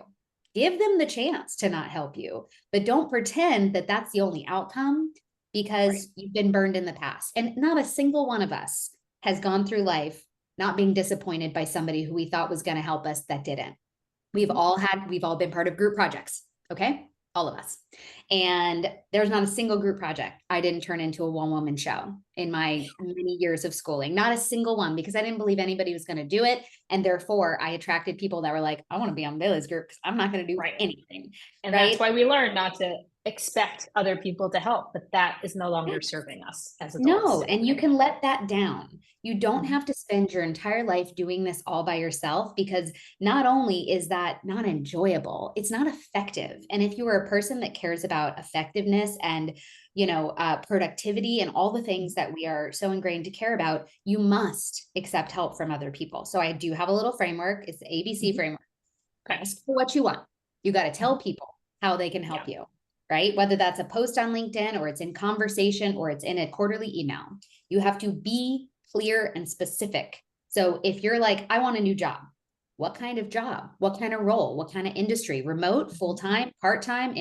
give them the chance to not help you, but don't pretend that that's the only outcome because you've been burned in the past. And not a single one of us has gone through life not being disappointed by somebody who we thought was going to help us that didn't. We've all been part of group projects. Okay. All of us. And there's not a single group project I didn't turn into a one-woman show in my many years of schooling. Not a single one, because I didn't believe anybody was going to do it. And therefore I attracted people that were like, I want to be on Baily's group because I'm not going to do anything. And that's why we learn not to expect other people to help, but that is no longer serving us as adults. No, and you can let that down. You don't have to spend your entire life doing this all by yourself, because not only is that not enjoyable, it's not effective. And if you are a person that cares about effectiveness and, productivity and all the things that we are so ingrained to care about, you must accept help from other people. So I do have a little framework. It's the ABC framework. Ask for what you want. You got to tell people how they can help you. Right? Whether that's a post on LinkedIn or it's in conversation or it's in a quarterly email, you have to be clear and specific. So if you're like, I want a new job, what kind of job, what kind of role, what kind of industry, remote, full-time, part-time,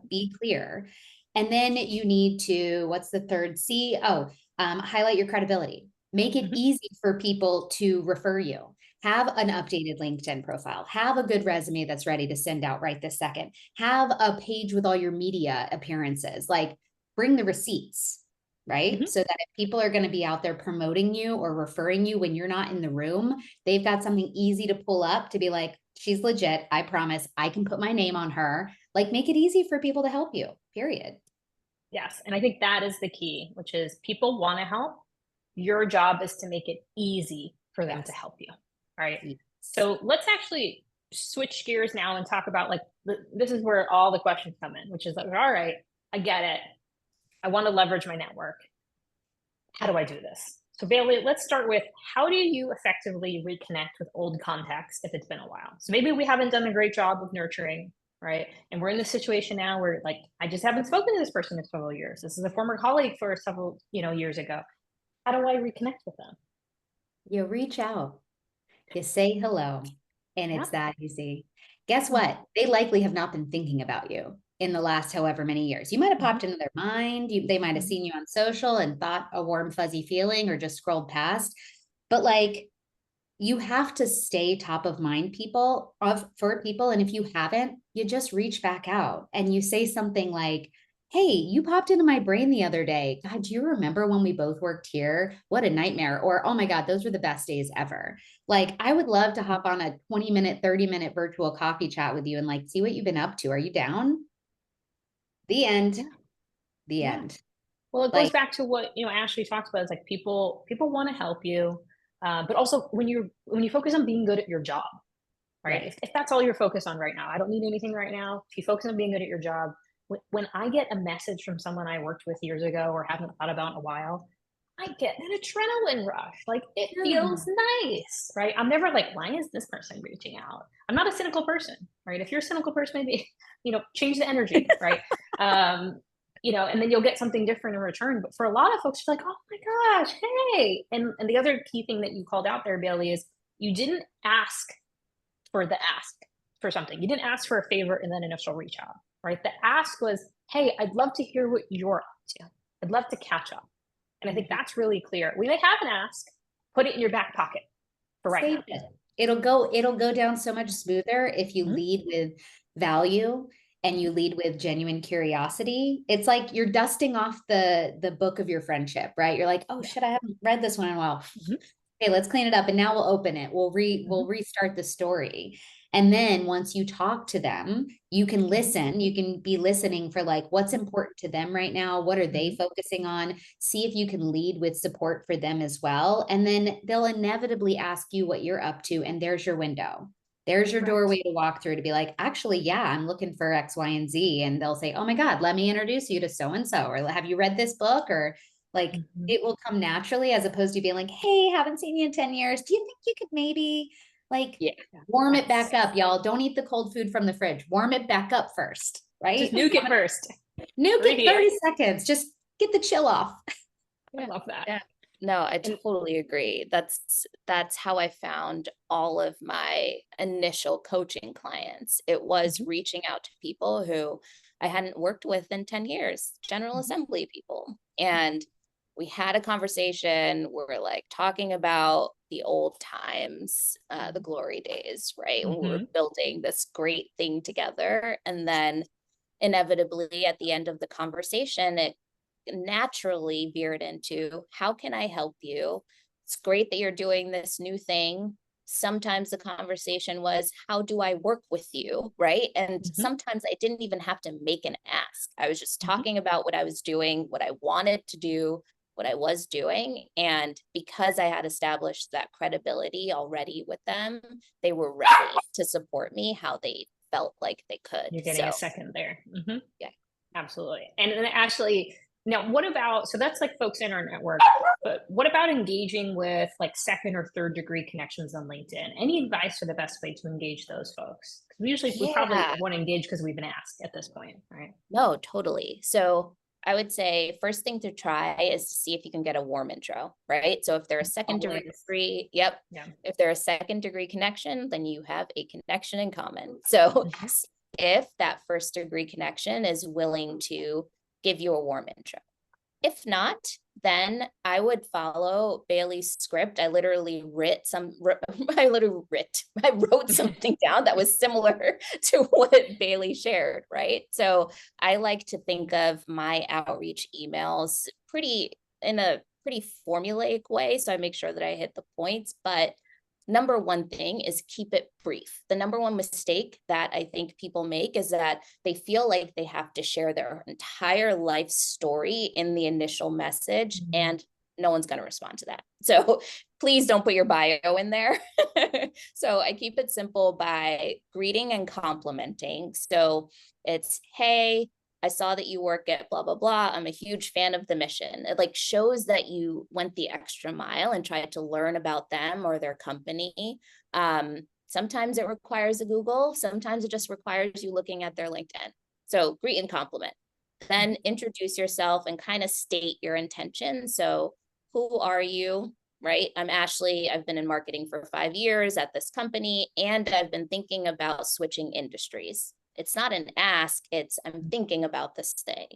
be clear. And then you need to, what's the third C? Highlight your credibility. Make it easy for people to refer you. Have an updated LinkedIn profile, have a good resume that's ready to send out right this second, have a page with all your media appearances, like bring the receipts, right? So that if people are going to be out there promoting you or referring you when you're not in the room, they've got something easy to pull up to be like, she's legit. I promise I can put my name on her. Like make it easy for people to help you, period. Yes. And I think that is the key, which is people want to help. Your job is to make it easy for them to help you. Right. So let's actually switch gears now and talk about this is where all the questions come in, which is like, all right, I get it. I want to leverage my network. How do I do this? So Baily, let's start with, how do you effectively reconnect with old contacts if it's been a while? So maybe we haven't done a great job of nurturing, right? And we're in this situation now where I just haven't spoken to this person in several years. This is a former colleague for several, years ago. How do I reconnect with them? You reach out. You say hello, and it's that easy. Guess what? They likely have not been thinking about you in the last however many years. You might have popped into their mind. They might have seen you on social and thought a warm, fuzzy feeling or just scrolled past. But you have to stay top of mind for people. And if you haven't, you just reach back out and you say something like, hey, you popped into my brain the other day. God, do you remember when we both worked here? What a nightmare. Or, oh my God, those were the best days ever. I would love to hop on a 20-minute, 30-minute virtual coffee chat with you and see what you've been up to. Are you down? The end. The end. Well, it goes back to what, Ashley talks about. It's people want to help you. But also when you focus on being good at your job, right? If that's all you're focused on right now, I don't need anything right now. If you focus on being good at your job, when I get a message from someone I worked with years ago or haven't thought about in a while, I get an adrenaline rush. It feels nice, right? I'm never like, why is this person reaching out? I'm not a cynical person, right? If you're a cynical person, maybe, change the energy, right? And then you'll get something different in return. But for a lot of folks, you're like, oh my gosh, hey. And the other key thing that you called out there, Baily, is you didn't ask for the ask for something. You didn't ask for a favor and then initial reach out. Right? The ask was, hey, I'd love to hear what you're up to. I'd love to catch up. And I think that's really clear. We may have an ask, put it in your back pocket for right now. It'll go down so much smoother if you lead with value and you lead with genuine curiosity. It's like you're dusting off the book of your friendship, right? You're like, oh shit, I haven't read this one in a while. Okay, let's clean it up. And now we'll open it. We'll restart the story. And then once you talk to them, you can listen. You can be listening for like, what's important to them right now? What are they focusing on? See if you can lead with support for them as well. And then they'll inevitably ask you what you're up to. And there's your window. There's your doorway to walk through to be like, actually, yeah, I'm looking for X, Y, and Z. And they'll say, oh my God, let me introduce you to so-and-so, or have you read this book? Or like it will come naturally, as opposed to being like, hey, haven't seen you in 10 years. Do you think you could maybe like warm it back up? Y'all don't eat the cold food from the fridge. Warm it back up first, right? Just nuke it first. Nuke it 30 seconds. Just get the chill off. I love that. Yeah. No, I totally agree. That's how I found all of my initial coaching clients. It was reaching out to people who I hadn't worked with in 10 years, General Assembly people. And we had a conversation. We're like talking about the old times, the glory days, right? When we were building this great thing together. And then inevitably at the end of the conversation, it naturally veered into, how can I help you? It's great that you're doing this new thing. Sometimes the conversation was, how do I work with you? Right. And sometimes I didn't even have to make an ask. I was just talking about what I was doing, what I wanted to do, what I was doing. And because I had established that credibility already with them, they were ready to support me how they felt like they could. You're getting a second there. Yeah, absolutely. And then actually, now, what about, so that's like folks in our network, but what about engaging with like second or third degree connections on LinkedIn? Any advice for the best way to engage those folks? We probably want to engage because we've been asked at this point, right? No, totally. So I would say first thing to try is to see if you can get a warm intro, right? So if they're a second degree, if they're a second degree connection, then you have a connection in common. So if that first degree connection is willing to give you a warm intro. If not, then I would follow Baily's script. I wrote something down that was similar to what Baily shared, right? So I like to think of my outreach emails in a pretty formulaic way. So I make sure that I hit the points, but number one thing is keep it brief. The number one mistake that I think people make is that they feel like they have to share their entire life story in the initial message, and no one's going to respond to that. So please don't put your bio in there. So I keep it simple by greeting and complimenting. So it's, hey, I saw that you work at blah, blah, blah. I'm a huge fan of the mission. It like shows that you went the extra mile and tried to learn about them or their company. Sometimes it requires a Google. Sometimes it just requires you looking at their LinkedIn. So greet and compliment. Then introduce yourself and kind of state your intention. So who are you? Right? I'm Ashley. I've been in marketing for 5 years at this company, and I've been thinking about switching industries. It's not an ask, it's I'm thinking about this thing.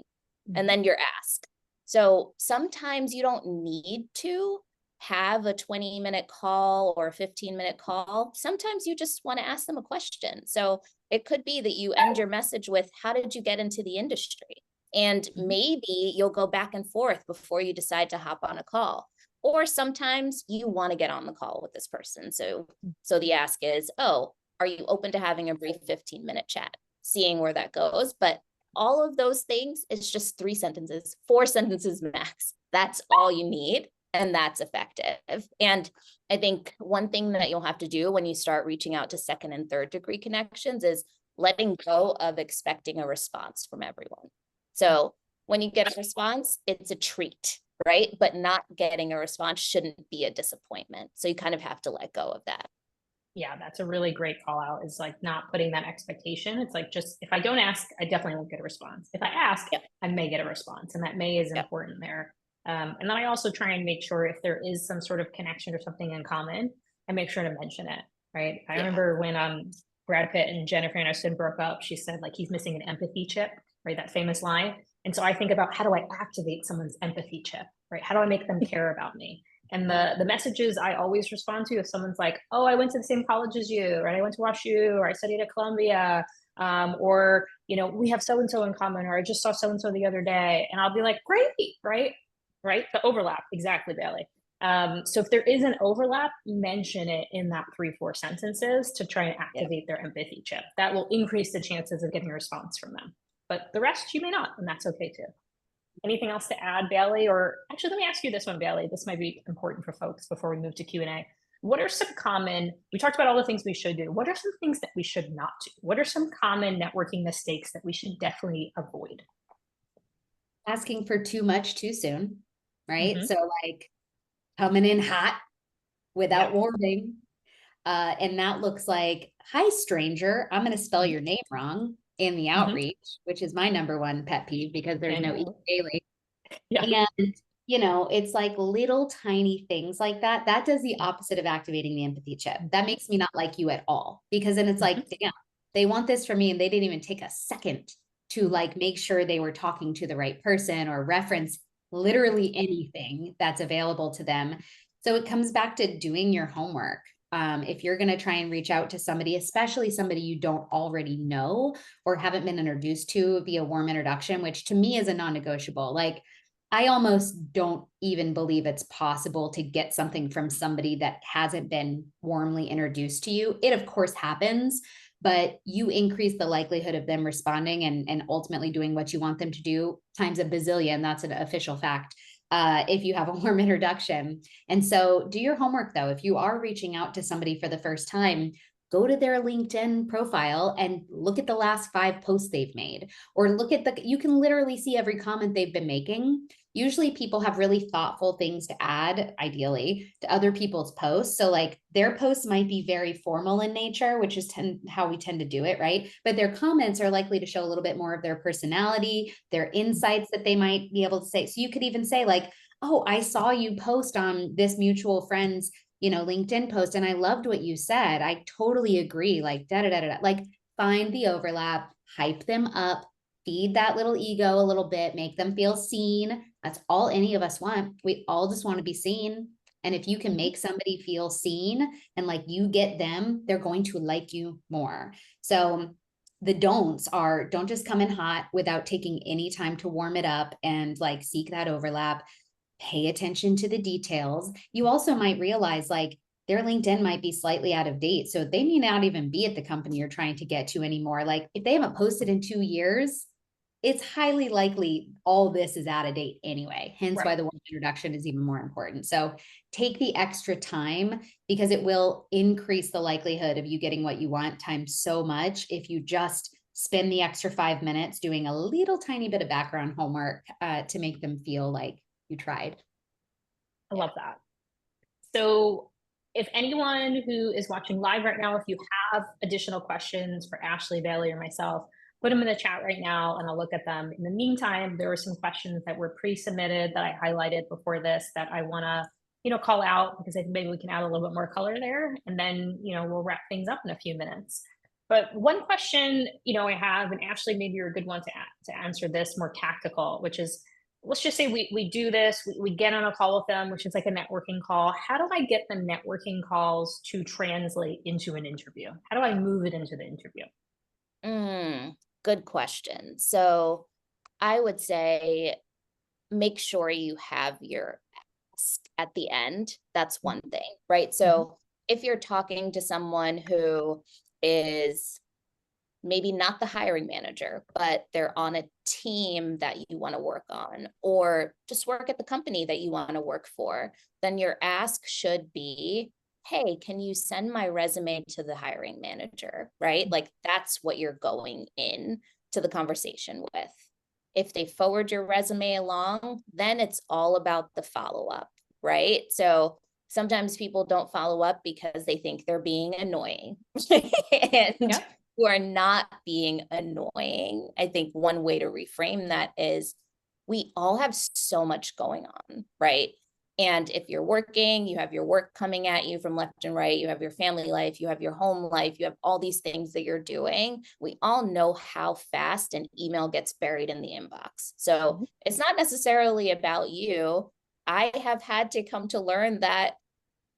And then your ask. So sometimes you don't need to have a 20-minute call or a 15-minute call. Sometimes you just want to ask them a question. So it could be that you end your message with, how did you get into the industry? And maybe you'll go back and forth before you decide to hop on a call. Or sometimes you want to get on the call with this person. So the ask is, oh, are you open to having a brief 15-minute chat? Seeing where that goes. But all of those things is just 3 sentences, 4 sentences max. That's all you need. And that's effective. And I think one thing that you'll have to do when you start reaching out to second and third degree connections is letting go of expecting a response from everyone. So when you get a response, it's a treat, right? But not getting a response shouldn't be a disappointment. So you kind of have to let go of that. Yeah, that's a really great call out, is like not putting that expectation. It's like, just if I don't ask, I definitely won't get a response. If I ask, I may get a response, and that may is important there. And then I also try and make sure if there is some sort of connection or something in common, I make sure to mention it, right? I remember when Brad Pitt and Jennifer Aniston broke up, she said like he's missing an empathy chip, right? That famous line. And so I think about, how do I activate someone's empathy chip, right? How do I make them care about me? And the messages I always respond to, if someone's like, oh, I went to the same college as you, right? I went to WashU, or I studied at Columbia, or, you know, we have so-and-so in common, or I just saw so-and-so the other day. And I'll be like, great, right? The overlap. Exactly, Baily. So if there is an overlap, mention it in that 3-4 sentences to try and activate their empathy chip. That will increase the chances of getting a response from them. But the rest you may not, and that's okay too. Anything else to add, Baily? Or actually, let me ask you this one, Baily. This might be important for folks before we move to Q&A. What are some common, we talked about all the things we should do. What are some things that we should not do? What are some common networking mistakes that we should definitely avoid? Asking for too much too soon, right? So like coming in hot without warming. And that looks like, hi, stranger, I'm going to spell your name wrong in the outreach, which is my number one pet peeve because there's no E daily. And, you know, it's like little tiny things like that. That does the opposite of activating the empathy chip. That makes me not like you at all, because then it's like, damn, they want this from me and they didn't even take a second to like make sure they were talking to the right person or reference literally anything that's available to them. So it comes back to doing your homework. If you're going to try and reach out to somebody, especially somebody you don't already know or haven't been introduced to via warm introduction, which to me is a non-negotiable. Like, I almost don't even believe it's possible to get something from somebody that hasn't been warmly introduced to you. It of course happens, but you increase the likelihood of them responding and ultimately doing what you want them to do times a bazillion. That's an official fact. If you have a warm introduction. And so do your homework though. If you are reaching out to somebody for the first time, go to their LinkedIn profile and look at the last 5 posts they've made, or look at you can literally see every comment they've been making. Usually people have really thoughtful things to add, ideally, to other people's posts. So like their posts might be very formal in nature, which is how we tend to do it, right? But their comments are likely to show a little bit more of their personality, their insights that they might be able to say. So you could even say like, oh, I saw you post on this mutual friend's, you know, LinkedIn post, and I loved what you said. I totally agree. Like, like find the overlap, hype them up, feed that little ego a little bit, make them feel seen. That's all any of us want. We all just want to be seen. And if you can make somebody feel seen and like you get them, they're going to like you more. So the don'ts are, don't just come in hot without taking any time to warm it up and like seek that overlap. Pay attention to the details. You also might realize like their LinkedIn might be slightly out of date. So they may not even be at the company you're trying to get to anymore. Like if they haven't posted in 2 years, it's highly likely all this is out of date anyway. Hence why the warm introduction is even more important. So take the extra time because it will increase the likelihood of you getting what you want times so much if you just spend the extra 5 minutes doing a little tiny bit of background homework to make them feel like you tried. I love that. So if anyone who is watching live right now, if you have additional questions for Ashley, Baily, or myself, put them in the chat right now and I'll look at them. In the meantime, there were some questions that were pre-submitted that I highlighted before this that I want to, you know, call out because I think maybe we can add a little bit more color there. And then, you know, we'll wrap things up in a few minutes. But one question, you know, I have, and Ashley, maybe you're a good one to answer this more tactical, which is, let's just say we do this, we get on a call with them, which is like a networking call. How do I get the networking calls to translate into an interview? How do I move it into the interview? Good question. So I would say make sure you have your ask at the end. That's one thing, right? So if you're talking to someone who is maybe not the hiring manager, but they're on a team that you want to work on, or just work at the company that you want to work for, then your ask should be, hey, can you send my resume to the hiring manager, right? Like that's what you're going in to the conversation with. If they forward your resume along, then it's all about the follow-up, right? So sometimes people don't follow up because they think they're being annoying. And who are not being annoying. I think one way to reframe that is we all have so much going on, right? And if you're working, you have your work coming at you from left and right, you have your family life, you have your home life, you have all these things that you're doing. We all know how fast an email gets buried in the inbox. So it's not necessarily about you. I have had to come to learn that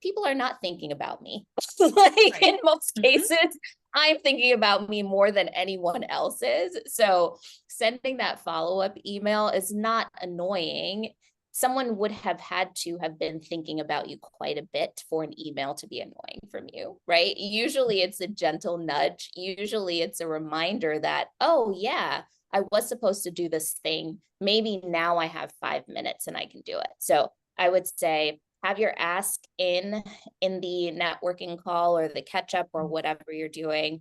people are not thinking about me. In most cases, I'm thinking about me more than anyone else is. So sending that follow-up email is not annoying. someone would have had to have been thinking about you quite a bit for an email to be annoying from you, right? Usually it's a gentle nudge. Usually it's a reminder that, oh yeah, I was supposed to do this thing. Maybe now I have 5 minutes and I can do it. So I would say have your ask in the networking call or the catch up or whatever you're doing,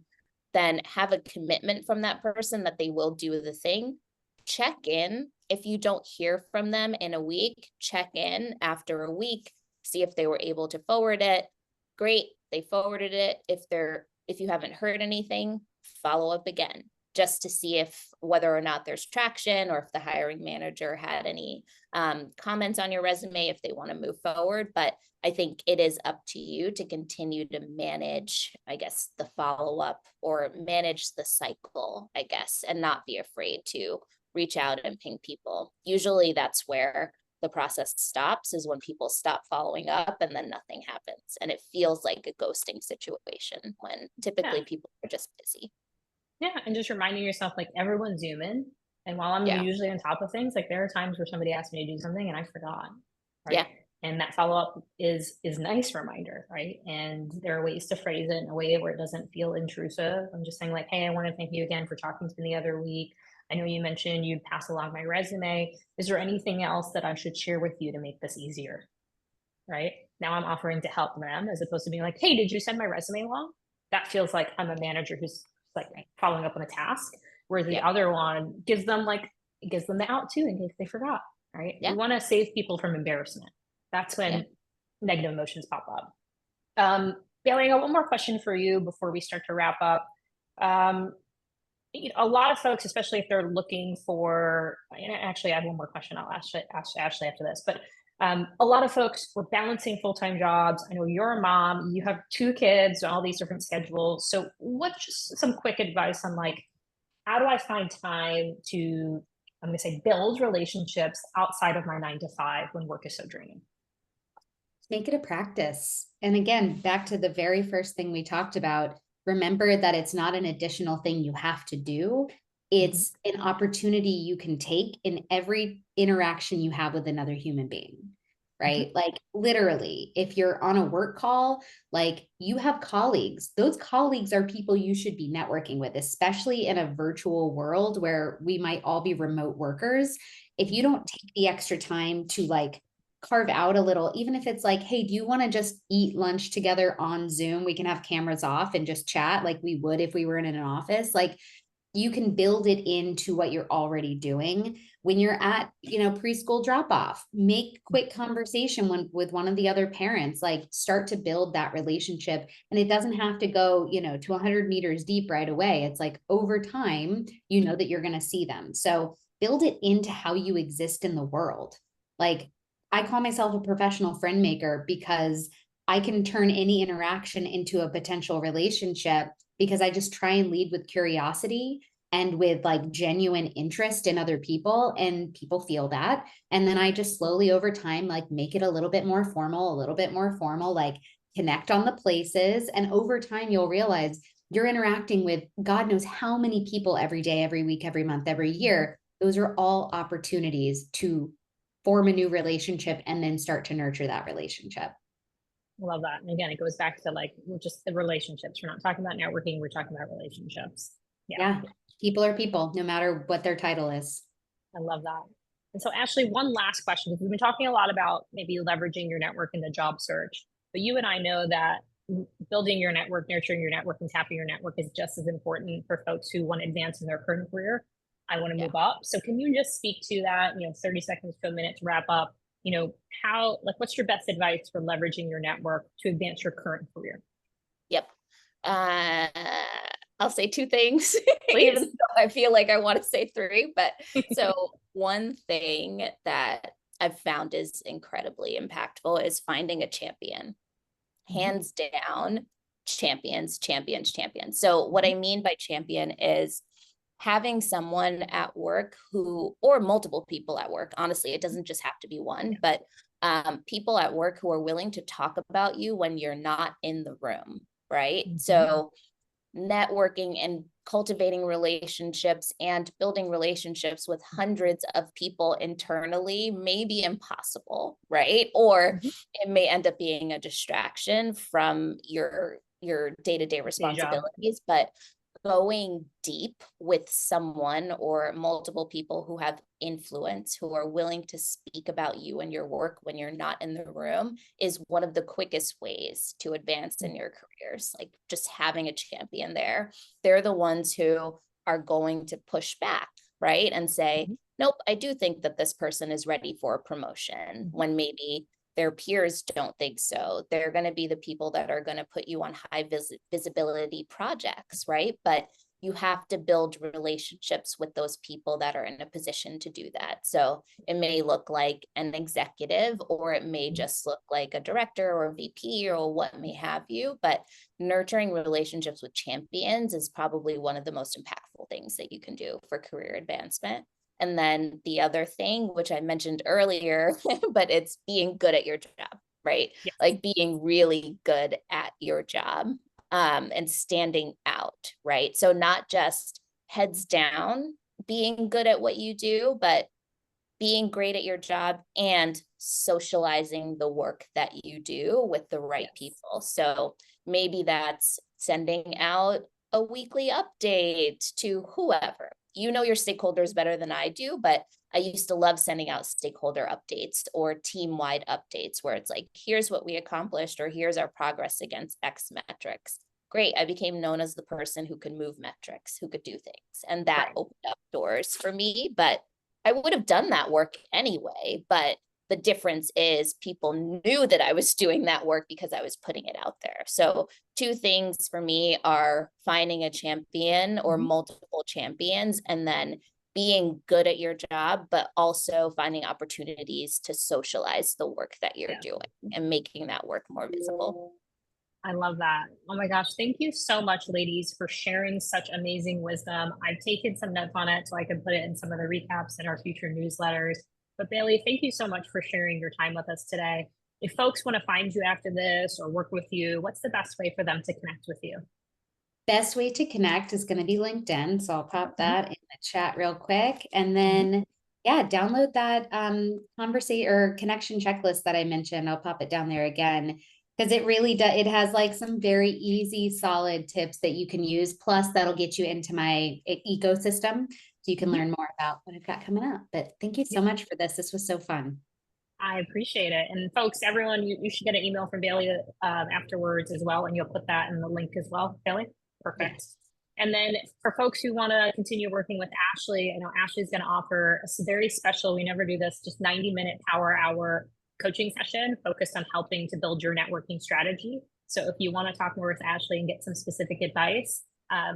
then have a commitment from that person that they will do the thing. Check in. If you don't hear from them in a week, check in after a week, see if they were able to forward it. Great, they forwarded it. If you haven't heard anything, follow up again, just to see if whether or not there's traction, or if the hiring manager had any comments on your resume, if they want to move forward. But I think it is up to you to continue to manage, I guess, the follow-up, or manage the cycle, I guess, and not be afraid to reach out and ping people. Usually that's where the process stops, is when people stop following up and then nothing happens. And it feels like a ghosting situation when typically people are just busy. Yeah, and just reminding yourself, like, everyone's human. And while I'm Yeah. usually on top of things, like, there are times where somebody asked me to do something and I forgot, right? Yeah. And that follow-up is nice reminder, right? And there are ways to phrase it in a way where it doesn't feel intrusive. I'm just saying, like, hey, I want to thank you again for talking to me the other week. I know you mentioned you'd pass along my resume. Is there anything else that I should share with you to make this easier? Right? Now I'm offering to help them, as opposed to being like, hey, did you send my resume along? That feels like I'm a manager who's like following up on a task. Whereas the other one gives them the out too, in case they forgot. Right? Yeah. We want to save people from embarrassment. That's when negative emotions pop up. Baily, I got one more question for you before we start to wrap up. A lot of folks, especially if they're looking for, and actually I have one more question I'll ask Ashley after this, but a lot of folks were balancing full-time jobs. I know you're a mom, you have 2 kids, all these different schedules. So what's just some quick advice on, like, how do I find time to, I'm going to say, build relationships outside of my 9 to 5 when work is so draining? Make it a practice. And again, back to the very first thing we talked about, remember that it's not an additional thing you have to do. It's an opportunity you can take in every interaction you have with another human being, right? Like, literally, if you're on a work call, like, you have colleagues. Those colleagues are people you should be networking with, especially in a virtual world where we might all be remote workers. If you don't take the extra time to, like, carve out a little, even if it's like, hey, do you want to just eat lunch together on Zoom? We can have cameras off and just chat like we would if we were in an office. Like, you can build it into what you're already doing. When you're at, preschool drop off, make quick conversation with one of the other parents, like, start to build that relationship. And it doesn't have to go, to 100 meters deep right away. It's like, over time, that you're going to see them. So build it into how you exist in the world. Like, I call myself a professional friend maker because I can turn any interaction into a potential relationship, because I just try and lead with curiosity and with, like, genuine interest in other people, and people feel that. And then I just slowly over time, like, make it a little bit more formal, like, connect on the places. And over time, you'll realize you're interacting with God knows how many people every day, every week, every month, every year. Those are all opportunities to form a new relationship and then start to nurture that relationship. I love that. And again, it goes back to, like, just the relationships. We're not talking about networking, we're talking about relationships. Yeah. People are people, no matter what their title is. I love that. And so, Ashley, one last question. We've been talking a lot about maybe leveraging your network in the job search, but you and I know that building your network, nurturing your network, and tapping your network is just as important for folks who want to advance in their current career. I want to move up. So can you just speak to that, 30 seconds to a minute to wrap up, how, like, what's your best advice for leveraging your network to advance your current career? Yep. I'll say 2 things, even though I feel like I want to say 3. But so one thing that I've found is incredibly impactful is finding a champion. Hands down, champions. So what I mean by champion is having someone at work or multiple people at work. Honestly, it doesn't just have to be one, but people at work who are willing to talk about you when you're not in the room, right? So networking and cultivating relationships and building relationships with hundreds of people internally may be impossible, right? Or it may end up being a distraction from your day-to-day responsibilities, but going deep with someone or multiple people who have influence, who are willing to speak about you and your work when you're not in the room, is one of the quickest ways to advance in your careers. Like just having a champion there. They're the ones who are going to push back, right? And say, nope, I do think that this person is ready for a promotion, when maybe their peers don't think so. They're going to be the people that are going to put you on high visibility projects, right? But you have to build relationships with those people that are in a position to do that. So it may look like an executive, or it may just look like a director or a VP or what may have you, but nurturing relationships with champions is probably one of the most impactful things that you can do for career advancement. And then the other thing, which I mentioned earlier, but it's being good at your job, right? Yes. Like being really good at your job, and standing out, right? So not just heads down, being good at what you do, but being great at your job and socializing the work that you do with the right people. So maybe that's sending out a weekly update to whoever. You know your stakeholders better than I do, but I used to love sending out stakeholder updates or team-wide updates where it's like, here's what we accomplished, or here's our progress against X metrics. Great. I became known as the person who could move metrics, who could do things. And that opened up doors for me, but I would have done that work anyway. But the difference is people knew that I was doing that work because I was putting it out there. So two things for me are finding a champion or multiple champions, and then being good at your job, but also finding opportunities to socialize the work that you're doing and making that work more visible. I love that. Oh my gosh. Thank you so much, ladies, for sharing such amazing wisdom. I've taken some notes on it so I can put it in some of the recaps in our future newsletters. But Baily, thank you so much for sharing your time with us today. If folks want to find you after this or work with you, what's the best way for them to connect with you? Best way to connect is going to be LinkedIn. So I'll pop that in the chat real quick. And then, yeah, download that conversation or connection checklist that I mentioned. I'll pop it down there again, because it really does. It has like some very easy, solid tips that you can use. Plus, that'll get you into my ecosystem so you can learn more about what I've got coming up. But thank you so much for this. This was so fun. I appreciate it. And folks, everyone, you should get an email from Baily afterwards as well. And you'll put that in the link as well, Baily. Perfect. Yes. And then for folks who want to continue working with Ashley, I know Ashley's going to offer a very special, we never do this, just 90-minute power hour coaching session focused on helping to build your networking strategy. So if you want to talk more with Ashley and get some specific advice,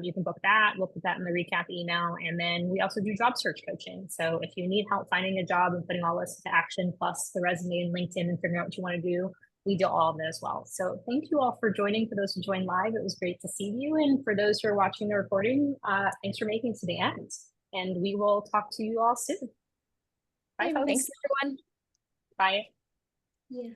you can book that. We'll put that in the recap email. And then we also do job search coaching. So if you need help finding a job and putting all this to action, plus the resume and LinkedIn and figuring out what you want to do, we do all of that as well. So thank you all for joining. For those who joined live, it was great to see you. And for those who are watching the recording, thanks for making it to the end. And we will talk to you all soon. Bye, folks. Thanks, everyone. Bye. Yeah.